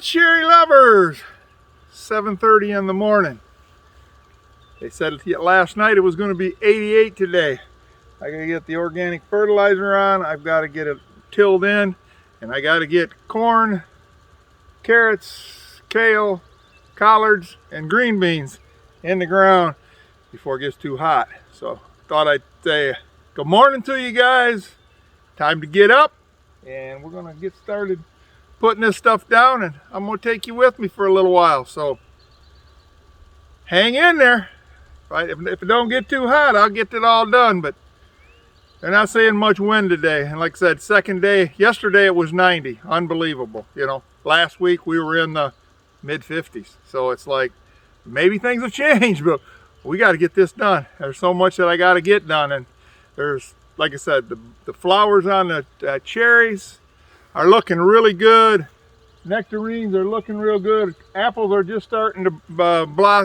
cherry lovers, 7:30 in the morning. They said last night it was going to be 88 today. I got to get the organic fertilizer on. I've got to get it tilled in, and I got to get corn, carrots, kale, collards, and green beans in the ground before it gets too hot. So thought I'd say good morning to you guys. Time to get up, and we're going to get started putting this stuff down, and I'm going to take you with me for a little while. So hang in there. If it don't get too hot, I'll get it all done, but they're not saying much wind today. And like I said, second day, yesterday it was 90. Unbelievable. You know, last week we were in the mid 50s. So it's like, maybe things have changed, but we got to get this done. There's so much that I got to get done. And there's, like I said, the flowers on the cherries are looking really good. Nectarines are looking real good. Apples are just starting to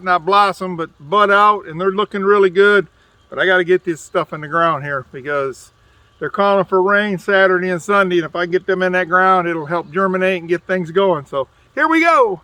not blossom, but bud out, and they're looking really good. But I got to get this stuff in the ground here because they're calling for rain Saturday and Sunday. And if I get them in that ground, it'll help germinate and get things going. So here we go.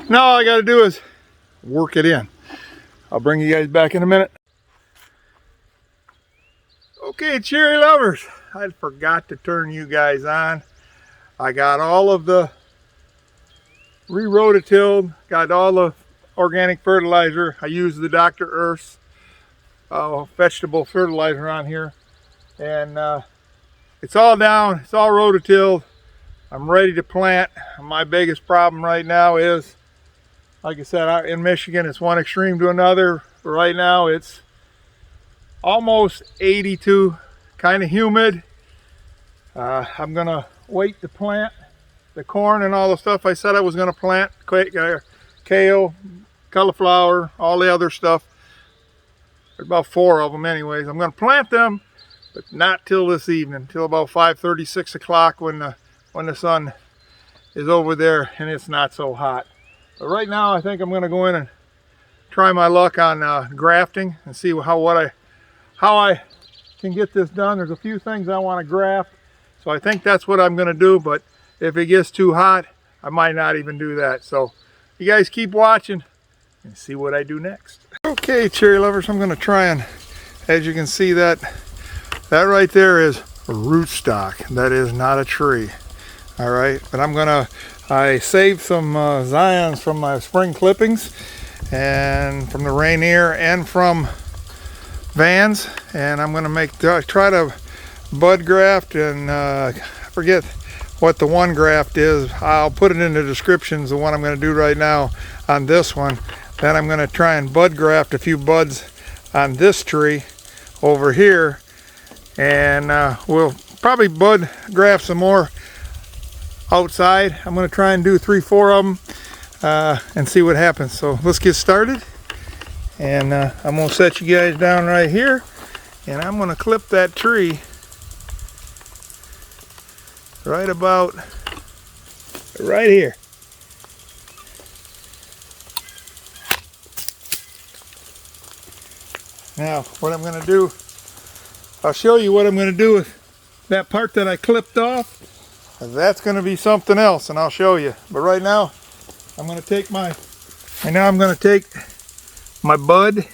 Now all I got to do is work it in. I'll bring you guys back in a minute. Okay, cherry lovers, I forgot to turn you guys on. I got all of the re-rototilled, got all the organic fertilizer. I used the Dr. Earth's vegetable fertilizer on here. And it's all down, it's all rototilled. I'm ready to plant. My biggest problem right now is, like I said, in Michigan, it's one extreme to another. Right now, it's almost 82, kind of humid. I'm going to wait to plant the corn and all the stuff I said I was going to plant. Kale, cauliflower, all the other stuff. There's about 4 of them anyways. I'm going to plant them, but not till this evening, till about 5:30, 6 o'clock when the sun is over there and it's not so hot. But right now, I think I'm going to go in and try my luck on grafting and see how I can get this done. There's a few things I want to graft, so I think that's what I'm going to do. But if it gets too hot, I might not even do that. So you guys keep watching and see what I do next. Okay, cherry lovers, I'm going to try and, as you can see, that right there is rootstock. That is not a tree. All right, but I saved some Zions from my spring clippings and from the Rainier and from Vans, and I'm going to try to bud graft, and I forget what the one graft is. I'll put it in the descriptions, the one I'm going to do right now on this one. Then I'm going to try and bud graft a few buds on this tree over here, and we'll probably bud graft some more outside. I'm going to try and do 3-4 of them and see what happens. So let's get started, and I'm going to set you guys down right here, and I'm going to clip that tree right about right here. Now what I'm going to do, I'll show you what I'm going to do with that part that I clipped off. That's going to be something else, and I'll show you. But right now, I'm going to take my bud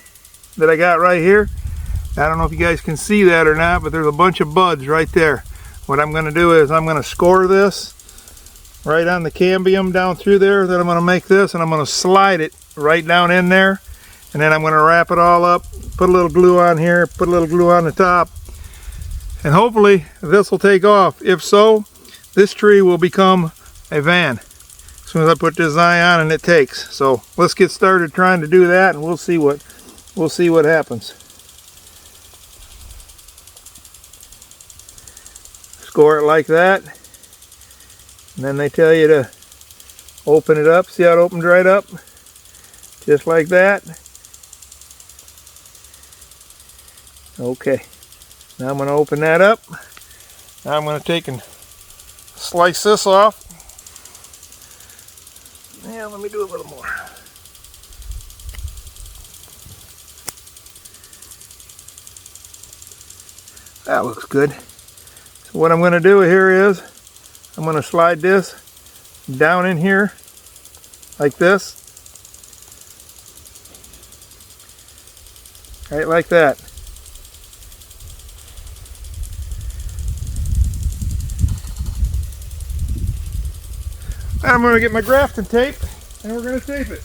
that I got right here. I don't know if you guys can see that or not, but there's a bunch of buds right there. What I'm going to do is I'm going to score this right on the cambium down through there. Then I'm going to make this, and I'm going to slide it right down in there, and then I'm going to wrap it all up, put a little glue on here, put a little glue on the top, and hopefully this will take off. If so, this tree will become a van as soon as I put this eye on and it takes. So let's get started trying to do that, and we'll see what happens. Score it like that, and then they tell you to open it up. See how it opens right up? Just like that. Okay, now I'm going to open that up. Now I'm going to take and slice this off. Yeah, let me do a little more. That looks good. So what I'm going to do here is I'm going to slide this down in here like this. Right like that. And I'm going to get my grafting tape, and we're going to tape it.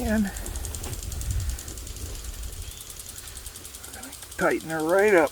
And tighten her right up.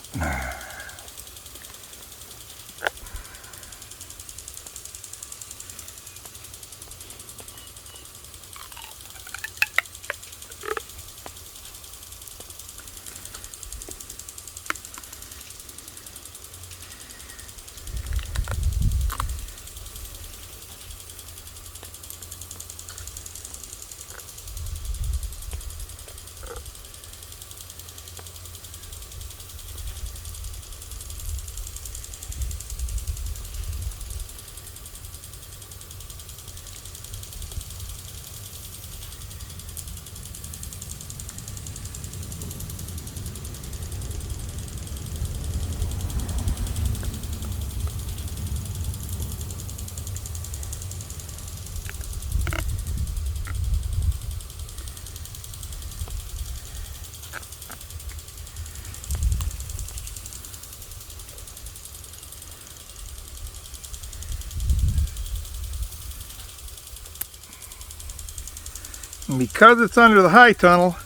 And because it's under the high tunnel,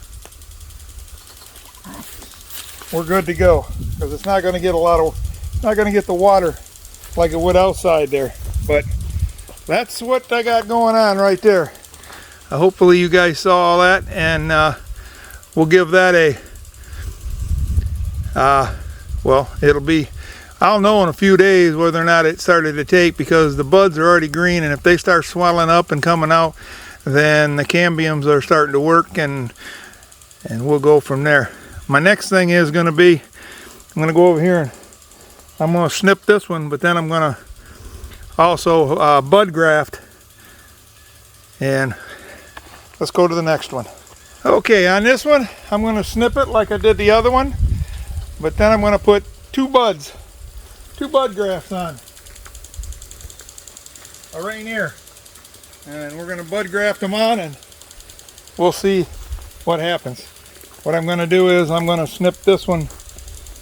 we're good to go, because it's not going to get the water like it would outside there. But that's what I got going on right there. Hopefully you guys saw all that, and we'll give that a well, I'll know in a few days whether or not it started to take, because the buds are already green, and if they start swelling up and coming out, then the cambiums are starting to work, and we'll go from there. My next thing is going to be, I'm going to go over here and I'm going to snip this one, but then I'm going to also bud graft, and let's go to the next one. Okay, on this one I'm going to snip it like I did the other one, but then I'm going to put two bud grafts on. a rainier. And we're going to bud graft them on and we'll see what happens. What I'm going to do is I'm going to snip this one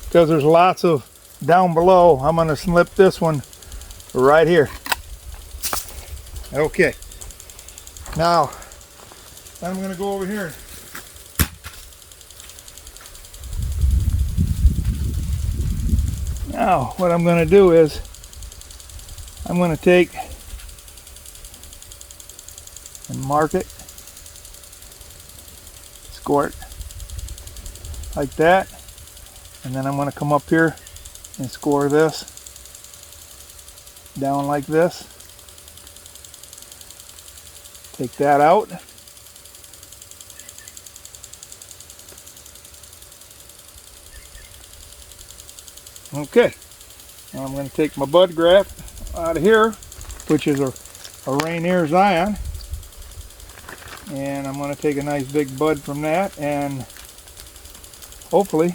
because there's lots of down below. I'm going to snip this one right here. Okay. Now, I'm going to go over here. Now, what I'm going to do is I'm going to take and mark it, score it like that, and then I'm going to come up here and score this down like this. Take that out. Okay, now I'm going to take my bud graft out of here, which is a Rainier Zion, and I'm going to take a nice big bud from that, and hopefully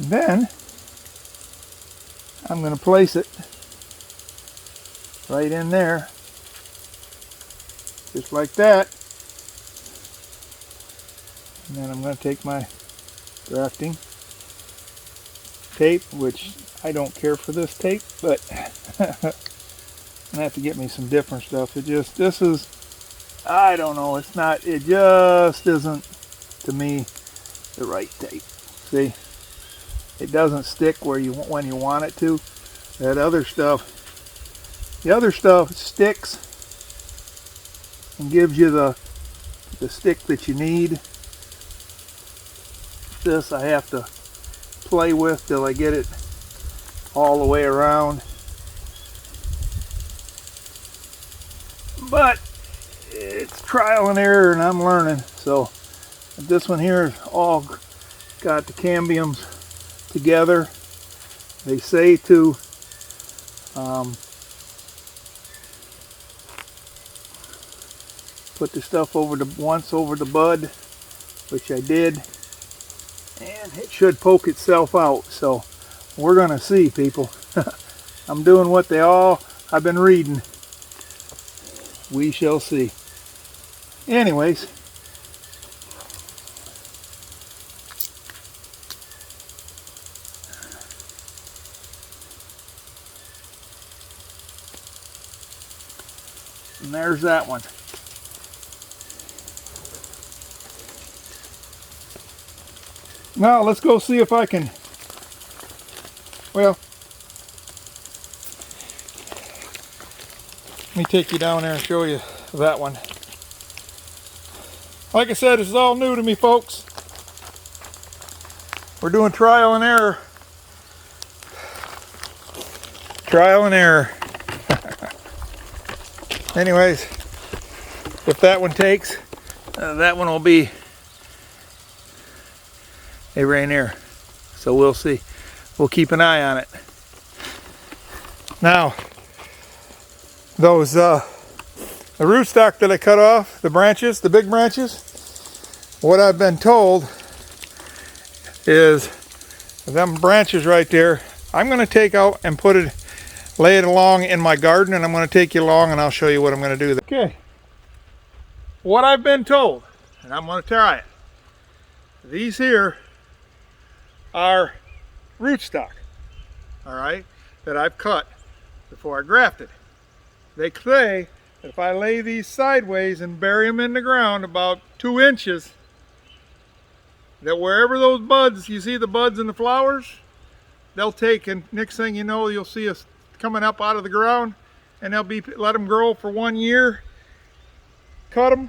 then I'm going to place it right in there, just like that. And then I'm going to take my grafting tape, which I don't care for this tape, but I'm going to have to get me some different stuff. This is, I don't know, it just isn't, to me, the right tape. See? It doesn't stick when you want it to. That other stuff, the other stuff sticks and gives you the stick that you need. This I have to play with till I get it all the way around. But it's trial and error, and I'm learning. So this one here is all got the cambiums together. They say to put the stuff once over the bud, which I did, and it should poke itself out. So we're gonna see, people. I'm doing what I've been reading. We shall see. Anyways, and there's that one. Now let's go see if I can, well, let me take you down there and show you that one. Like I said, this is all new to me, folks. We're doing trial and error. Trial and error. Anyways, if that one takes, that one will be a Rainier. So we'll see. We'll keep an eye on it. Now, those the rootstock that I cut off, the branches, the big branches, what I've been told is them branches right there, I'm going to take out and lay it along in my garden, and I'm going to take you along and I'll show you what I'm going to do. Okay, what I've been told, and I'm going to try it. These here are rootstock, all right, that I've cut before I grafted. They say that if I lay these sideways and bury them in the ground about 2 inches, that wherever those buds, you see the buds and the flowers, they'll take, and next thing you know, you'll see us coming up out of the ground, and let them grow for 1 year, cut them,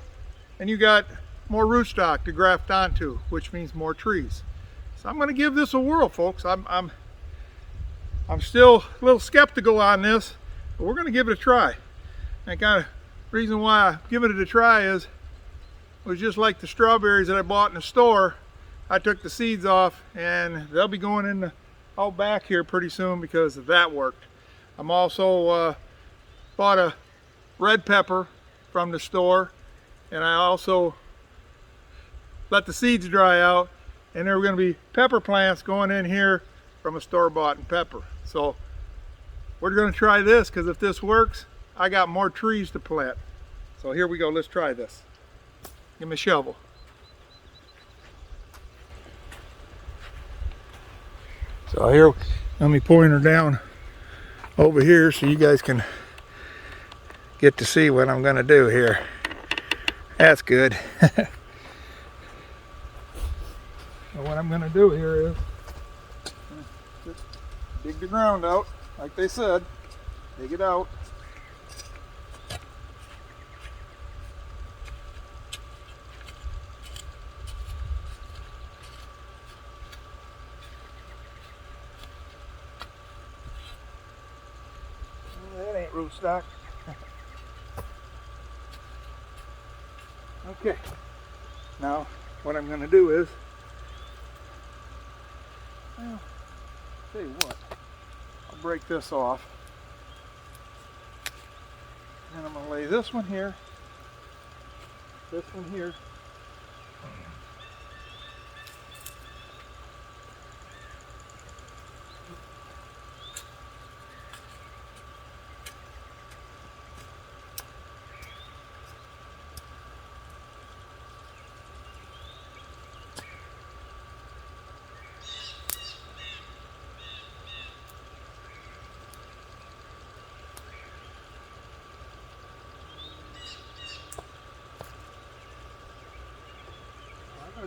and you got more rootstock to graft onto, which means more trees. So I'm going to give this a whirl, folks. I'm still a little skeptical on this, but we're going to give it a try. And kind of reason why I give it a try is, it was just like the strawberries that I bought in the store. I took the seeds off, and they'll be going in the out back here pretty soon because that worked. I'm also bought a red pepper from the store, and I also let the seeds dry out, and there were going to be pepper plants going in here from a store-bought pepper. So we're going to try this, because if this works, I got more trees to plant. So here we go, let's try this. Give me a shovel. So here, let me point her down over here so you guys can get to see what I'm going to do here. That's good. So what I'm going to do here is just dig the ground out, like they said. Dig it out. That ain't rootstock. Okay, now what I'm going to do is, well, tell you what, I'll break this off, and I'm going to lay this one here, this one here,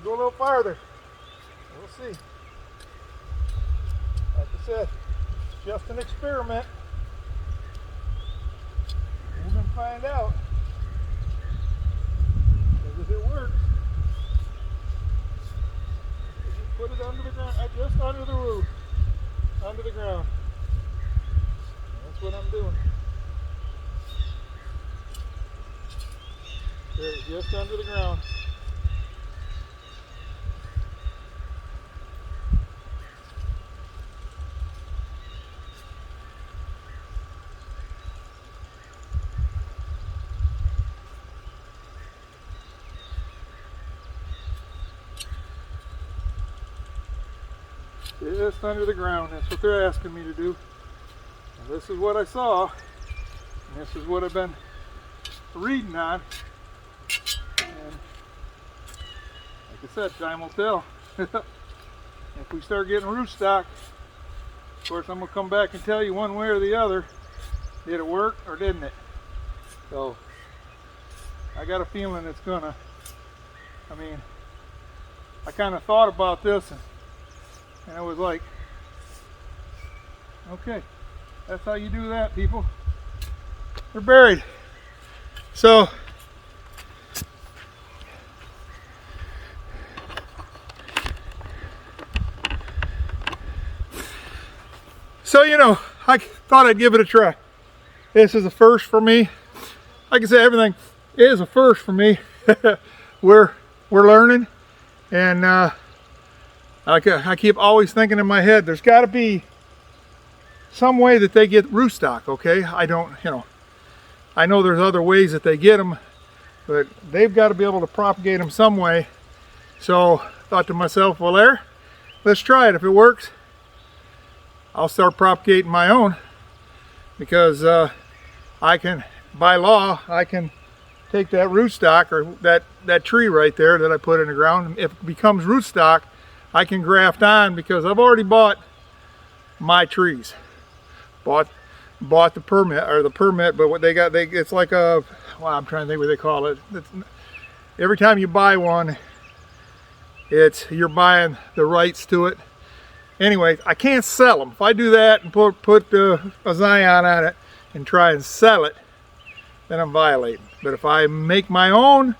go a little farther. We'll see. Like I said, just an experiment. We're going to find out. Because if it works, just put it under the ground, just under the roof, under the ground. That's what I'm doing. There, just under the ground. Just under the ground. That's what they're asking me to do. And this is what I saw. And this is what I've been reading on. And like I said, time will tell. If we start getting rootstock, of course I'm going to come back and tell you one way or the other. Did it work or didn't it? So I got a feeling it's gonna. I mean, I kind of thought about this and I was like, okay, that's how you do that, people. They're buried. So you know, I thought I'd give it a try. This is a first for me. Like I said, everything is a first for me. We're learning, and I keep always thinking in my head, there's got to be some way that they get rootstock. Okay, I know there's other ways that they get them, but they've got to be able to propagate them some way. So I thought to myself, well, let's try it. If it works, I'll start propagating my own, because I can, by law, I can take that rootstock, or that tree right there that I put in the ground. If it becomes rootstock, I can graft on, because I've already bought my trees. Bought the permit, but what they got, it's like a, well, I'm trying to think what they call it. Every time you buy one, you're buying the rights to it. Anyway, I can't sell them. If I do that and put a Zion on it and try and sell it, then I'm violating. But if I make my own,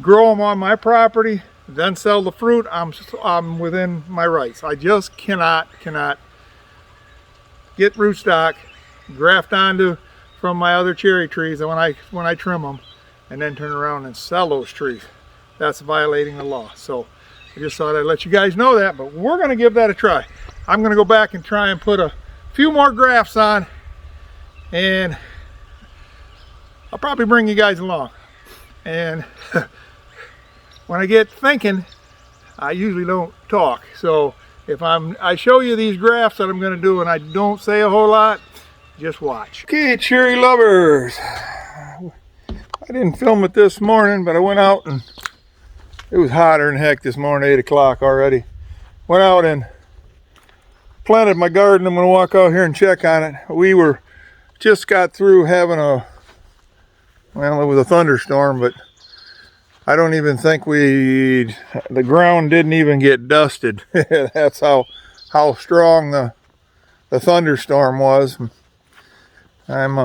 grow them on my property, then sell the fruit, I'm within my rights. I just cannot get rootstock, graft onto from my other cherry trees when I trim them, and then turn around and sell those trees. That's violating the law. So I just thought I'd let you guys know that, but we're going to give that a try. I'm going to go back and try and put a few more grafts on, and I'll probably bring you guys along. And when I get thinking, I usually don't talk. So if I show you these grafts that I'm going to do and I don't say a whole lot, just watch. Okay, cherry lovers. I didn't film it this morning, but I went out and it was hotter than heck this morning, 8 o'clock already. Went out and planted my garden. I'm going to walk out here and check on it. We just got through having well, it was a thunderstorm, but I don't even think the ground didn't even get dusted. That's how strong the thunderstorm was. I'm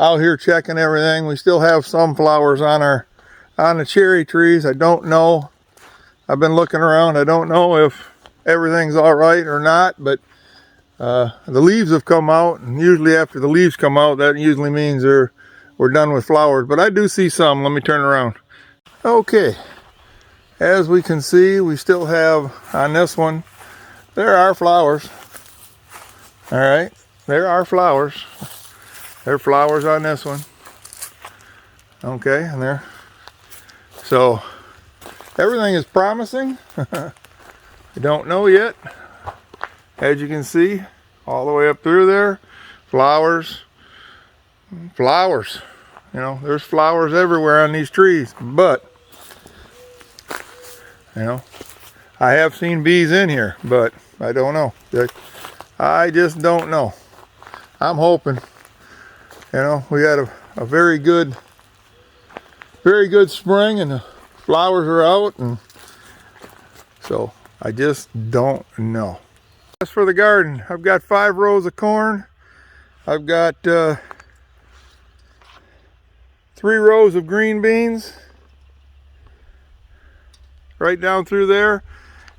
out here checking everything. We still have some flowers on the cherry trees. I don't know. I've been looking around. I don't know if everything's all right or not, but the leaves have come out, and usually after the leaves come out, that usually means we're done with flowers. But I do see some. Let me turn around. Okay, as we can see, we still have on this one, there are flowers. All right, there are flowers. There are flowers on this one. Okay, and there. So everything is promising. I don't know yet. As you can see, all the way up through there, flowers. Flowers. You know, there's flowers everywhere on these trees, but you know, I have seen bees in here, but I don't know. I just don't know. I'm hoping. You know, we had a very good spring, and the flowers are out, and so I just don't know. As for the garden, I've got 5 rows of corn. I've got 3 rows of green beans right down through there,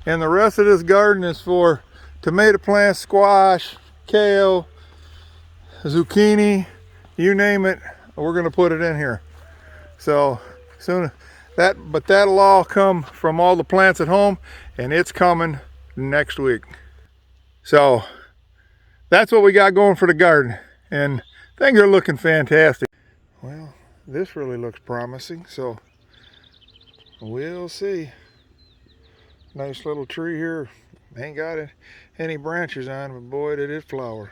and the rest of this garden is for tomato plants, squash, kale, zucchini, you name it, we're going to put it in here. So soon but that'll all come from all the plants at home, and it's coming next week. So that's what we got going for the garden, and things are looking fantastic. Well, this really looks promising, so we'll see. Nice little tree here. Ain't got any branches on, but boy, did it flower.